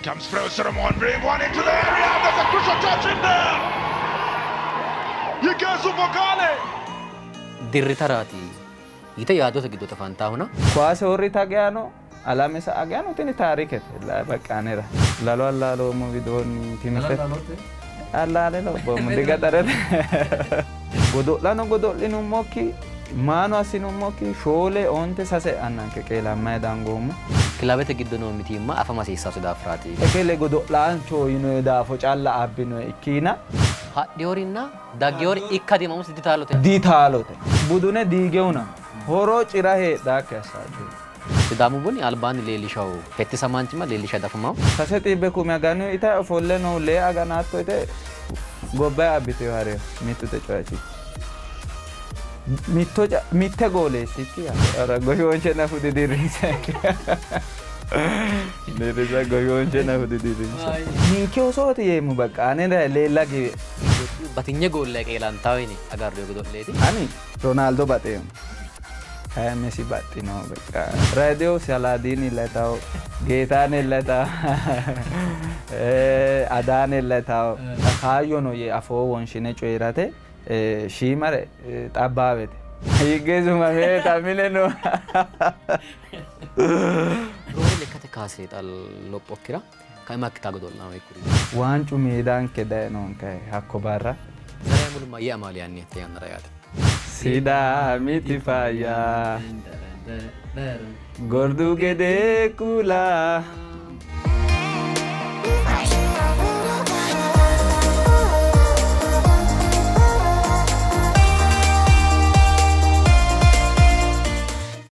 Comes through Solomon, bring one into the area. There's a crucial touch in there. Yikasu Bokale. Dirritarati. Ita yaadota gidduuta faantaa huna. Kuwaasa warri Tagiyaanoo Alaamisa Agaanoo tini taarikete la baqqaaneera. Laloo allaaloo moo viidiyoon timifet. Allaalee lobbo mundiga tarate. Godo'laano godo'linu mokki maano asinu mokki shoolee oonte sase annan keqeelammaa daangoomu. Kilaabete gidduunoo miti immoo afama siisaa Sudaafiraati. Ekele godo'laanchoo yinoo daafo calla abbinoo ikkiina. Hadhiyoorinnaa daggiyoori ikka diimamus ditaalote. Ditaalote. Budune diigeuna. Horoo cira heedhaa keessaa jiru. Sidaamu buni albaani leellishaa'u. Fetti samaanchima leellishaa dafumaa. Sase xiibbe kume aganuu ita ofolle noo lee aganaatto ite gobbaa abbitee waaree mittu te coachi. Mitte gooleessitti yaa. Goyoonche na fudi dirrinsa. Dirrinsa goyoonche na fudi dirrinsa. Ninki osooti yeemu baqqaanee leella give. Batinye goolle qeelaan taa'ini agarree godo'leeti. Ani Ronaldo baxeemu. Kaya Messi baxxinoo beqa. Radio Saladin illatao, Geetaan illatao, Adaan illatao. Kaayyoon hoye afoo wonshine coyrate shiimare xabbaabete. Higgeesuma mee tamine no. Roore lekkate kaasee xal lophokkira. Kaimaa kitaa godo'laa weekuri. Waan cumiidhaan keda'e noon ka'e hakko barra. Zaree muluma iyya amaaliyaanni itti yaannara yaada. Sida miti faya Gordu gede kula